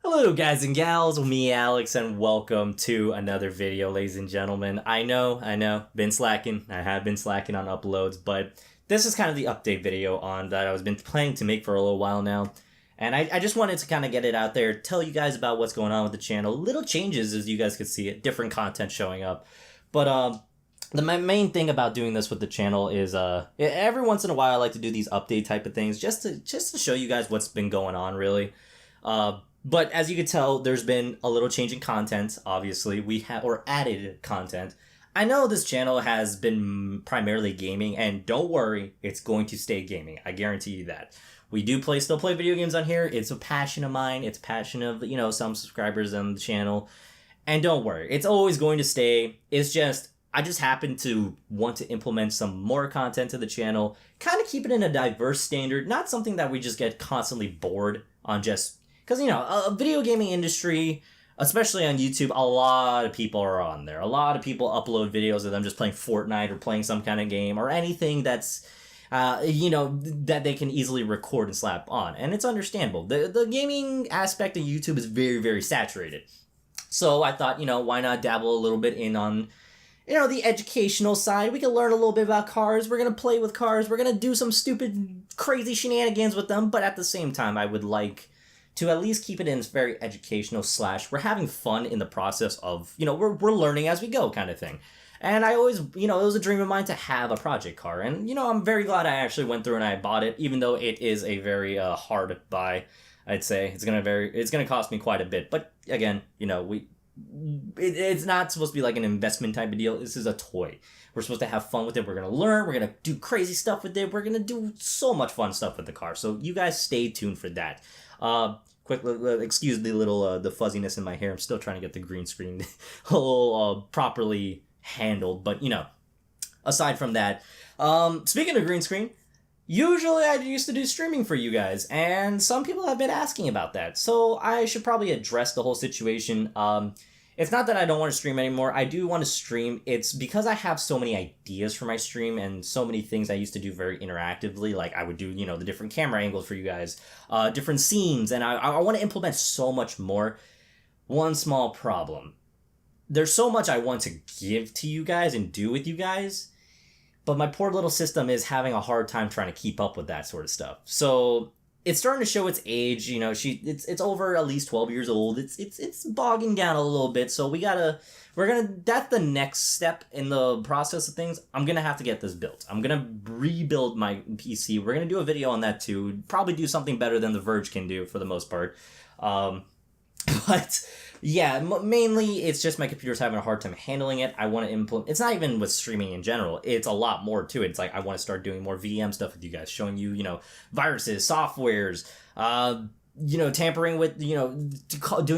Hello guys and gals, me Alex, and welcome to another video, ladies and gentlemen. I know, been slacking. I have been slacking on uploads, but this is kind of the update video on that I was been planning to make for a little while now. And I just wanted to kind of get it out there, tell you guys about what's going on with the channel. Little changes, as you guys could see it, different content showing up. But my main thing about doing this with the channel is every once in a while I like to do these update type of things just to show you guys what's been going on, really. But as you can tell, there's been a little change in content. Obviously, we have added content. I know this channel has been primarily gaming, and don't worry, it's going to stay gaming. I guarantee you that. We do still play video games on here. It's a passion of mine. It's a passion of, some subscribers on the channel. And don't worry, it's always going to stay. It's just, I just happen to want to implement some more content to the channel, kind of keep it in a diverse standard, not something that we just get constantly bored on just... Because, a video gaming industry, especially on YouTube, a lot of people are on there. A lot of people upload videos of them just playing Fortnite or playing some kind of game or anything that's, that they can easily record and slap on. And it's understandable. The gaming aspect of YouTube is very, very saturated. So I thought, why not dabble a little bit in on... the educational side. We can learn a little bit about cars. We're going to play with cars. We're going to do some stupid, crazy shenanigans with them. But at the same time, I would like to at least keep it in very educational / we're having fun in the process of, we're learning as we go kind of thing. And I always, it was a dream of mine to have a project car. And, I'm very glad I actually went through and I bought it, even though it is a very hard buy, I'd say. It's going to cost me quite a bit. But again, it's not supposed to be like an investment type of deal. This is a toy. We're supposed to have fun with it. We're going to learn. We're going to do crazy stuff with it. We're going to do so much fun stuff with the car. So you guys stay tuned for that. Quick, excuse the little the fuzziness in my hair. I'm still trying to get the green screen all properly handled. But, aside from that, speaking of green screen, usually I used to do streaming for you guys, and some people have been asking about that. So I should probably address the whole situation. It's not that I don't want to stream anymore. I do want to stream. It's because I have so many ideas for my stream and so many things I used to do very interactively. Like I would do, the different camera angles for you guys, different scenes, and I want to implement so much more. One small problem. There's so much I want to give to you guys and do with you guys, but my poor little system is having a hard time trying to keep up with that sort of stuff. So it's starting to show its age. It's over at least 12 years old. It's bogging down a little bit. So that's the next step in the process of things. I'm gonna have to get this built. I'm gonna rebuild my PC. We're gonna do a video on that too. Probably do something better than The Verge can do for the most part. But yeah, mainly it's just my computer's having a hard time handling it. I want to implement... It's not even with streaming in general. It's a lot more to it. It's like I want to start doing more VM stuff with you guys, showing you, viruses, softwares, tampering with, doing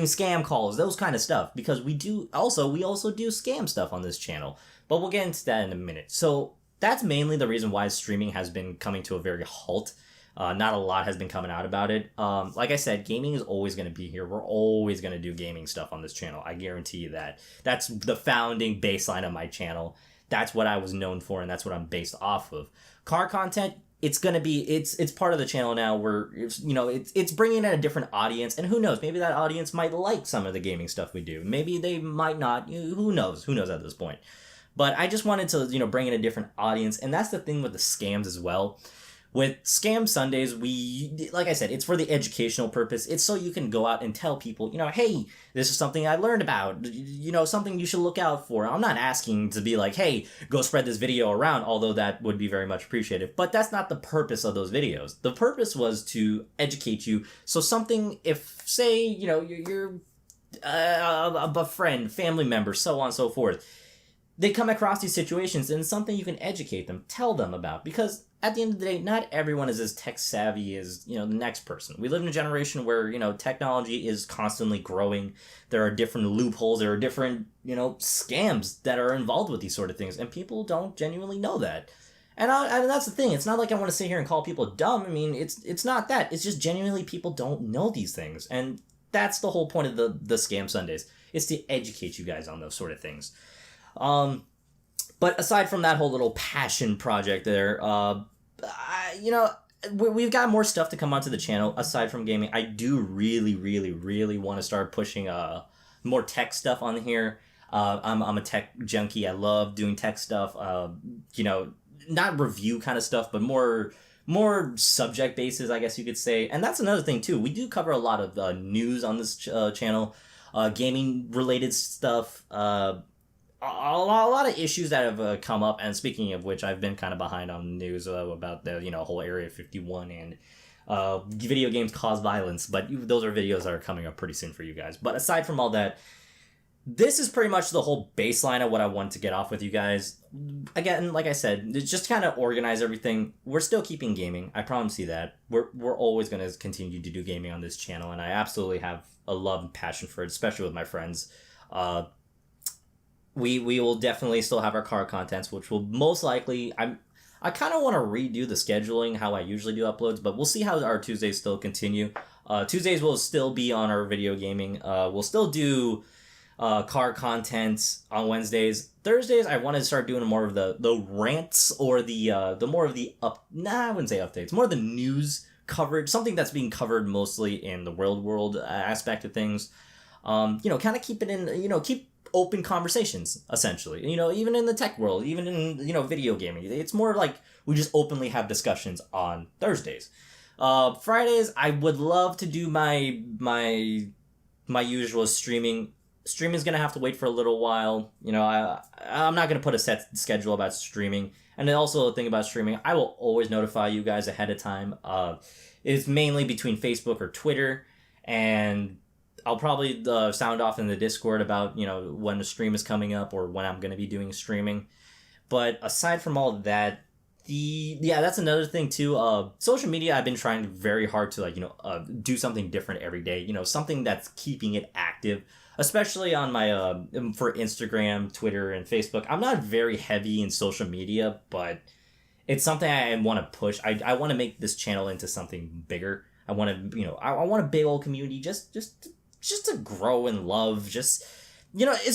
scam calls, those kind of stuff. Because we also do scam stuff on this channel. But we'll get into that in a minute. So that's mainly the reason why streaming has been coming to a very halt. Not a lot has been coming out about it. Like I said, gaming is always going to be here. We're always going to do gaming stuff on this channel. I guarantee you that. That's the founding baseline of my channel. That's what I was known for, and that's what I'm based off of. Car content, it's going to be, it's part of the channel now where, it's bringing in a different audience, and who knows, maybe that audience might like some of the gaming stuff we do. Maybe they might not. Who knows? Who knows at this point? But I just wanted to, bring in a different audience, and that's the thing with the scams as well. With Scam Sundays, like I said, it's for the educational purpose. It's so you can go out and tell people, hey, this is something I learned about, something you should look out for. I'm not asking to be like, hey, go spread this video around, although that would be very much appreciated. But that's not the purpose of those videos. The purpose was to educate you. So something, if, say, you're a friend, family member, so on and so forth, they come across these situations and something you can educate them, tell them about. Because at the end of the day, not everyone is as tech savvy as, the next person. We live in a generation where, technology is constantly growing. There are different loopholes. There are different, scams that are involved with these sort of things. And people don't genuinely know that. And that's the thing. It's not like I want to sit here and call people dumb. I mean, it's not that. It's just genuinely people don't know these things. And that's the whole point of the Scam Sundays. It's to educate you guys on those sort of things. But aside from that whole little passion project there, we've got more stuff to come onto the channel aside from gaming. I do really want to start pushing more tech stuff on here. I'm a tech junkie. I love doing tech stuff. You know, not review kind of stuff, but more subject basis, I guess you could say. And that's another thing too. We do cover a lot of news on this channel, gaming related stuff. A lot of issues that have come up, and speaking of which, I've been kind of behind on the news about the whole Area 51 and video games cause violence, but those are videos that are coming up pretty soon for you guys. But aside from all that, this is pretty much the whole baseline of what I want to get off with you guys. Again, like I said, just kind of organize everything. We're still keeping gaming, I promise you that. We're always going to continue to do gaming on this channel, and I absolutely have a love and passion for it, especially with my friends. We will definitely still have our car contents, which will most likely... I kind of want to redo the scheduling, how I usually do uploads, but we'll see how our Tuesdays still continue. Tuesdays will still be on our video gaming. We'll still do car content on Wednesdays. Thursdays, I want to start doing more of the rants or the more of the I wouldn't say updates, more of the news coverage, something that's being covered mostly in the real world aspect of things. Kind of keep it in, keep open conversations, essentially. Even in the tech world, even in, video gaming, it's more like we just openly have discussions on Thursdays. Fridays, I would love to do my usual streaming. Streaming's gonna have to wait for a little while. I'm not gonna put a set schedule about streaming. And then also the thing about streaming, I will always notify you guys ahead of time. It's mainly between Facebook or Twitter, and I'll probably sound off in the Discord about, when the stream is coming up or when I'm going to be doing streaming. But aside from all that, that's another thing too. Social media, I've been trying very hard to do something different every day. Something that's keeping it active, especially on my for Instagram, Twitter, and Facebook. I'm not very heavy in social media, but it's something I want to push. I want to make this channel into something bigger. I want to, I want a big old community just to grow and love. It's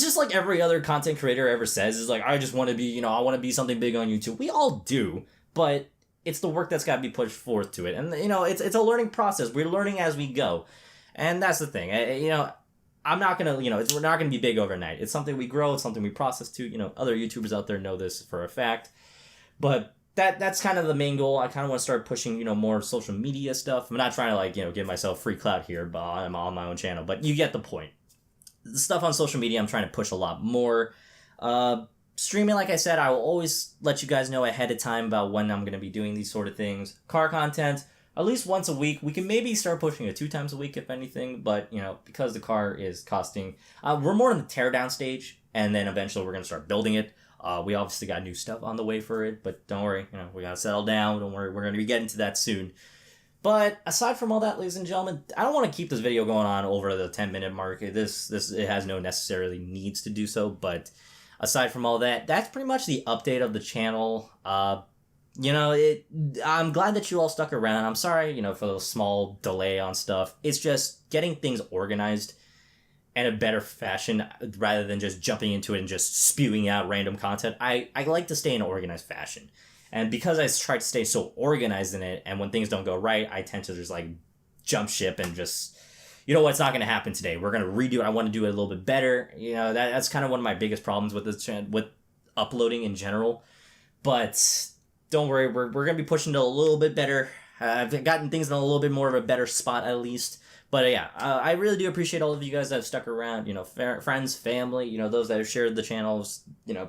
just like every other content creator ever says, is like, I just want to be, I want to be something big on YouTube. We all do, but it's the work that's got to be pushed forth to it. And, it's a learning process. We're learning as we go. And that's the thing. I'm not going to, we're not going to be big overnight. It's something we grow. It's something we process to, other YouTubers out there know this for a fact. But that's kind of the main goal. I kind of want to start pushing, more social media stuff. I'm not trying to give myself free clout here, but I'm on my own channel. But you get the point. The stuff on social media, I'm trying to push a lot more. Streaming, like I said, I will always let you guys know ahead of time about when I'm going to be doing these sort of things. Car content, at least once a week. We can maybe start pushing it 2 times a week, if anything. But, because the car is costing... we're more in the teardown stage, and then eventually we're going to start building it. We obviously got new stuff on the way for it, but don't worry, we gotta settle down. Don't worry, we're gonna be getting to that soon. But aside from all that, ladies and gentlemen, I don't want to keep this video going on over the 10-minute mark. It has no necessarily needs to do so, but aside from all that, that's pretty much the update of the channel. I'm glad that you all stuck around. I'm sorry, for the small delay on stuff. It's just getting things organized in a better fashion rather than just jumping into it and just spewing out random content. I like to stay in an organized fashion. And because I try to stay so organized in it, and when things don't go right, I tend to just jump ship and just, it's not going to happen today. We're going to redo it. I want to do it a little bit better. That's kind of one of my biggest problems with this channel, with uploading in general. But don't worry, we're going to be pushing it a little bit better. I've gotten things in a little bit more of a better spot at least. But yeah, I really do appreciate all of you guys that have stuck around, friends, family, those that have shared the channels,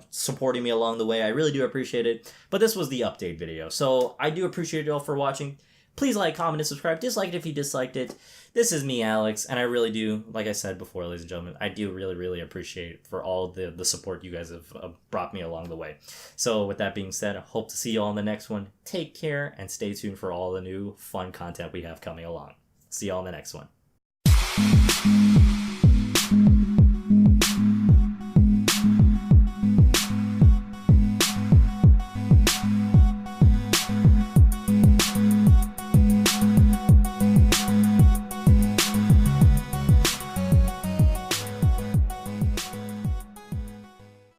supporting me along the way. I really do appreciate it. But this was the update video. So I do appreciate you all for watching. Please like, comment, and subscribe. Dislike it if you disliked it. This is me, Alex, and I really do, like I said before, ladies and gentlemen, I do really, really appreciate for all the support you guys have brought me along the way. So with that being said, I hope to see you all in the next one. Take care, and stay tuned for all the new fun content we have coming along. See you all in the next one.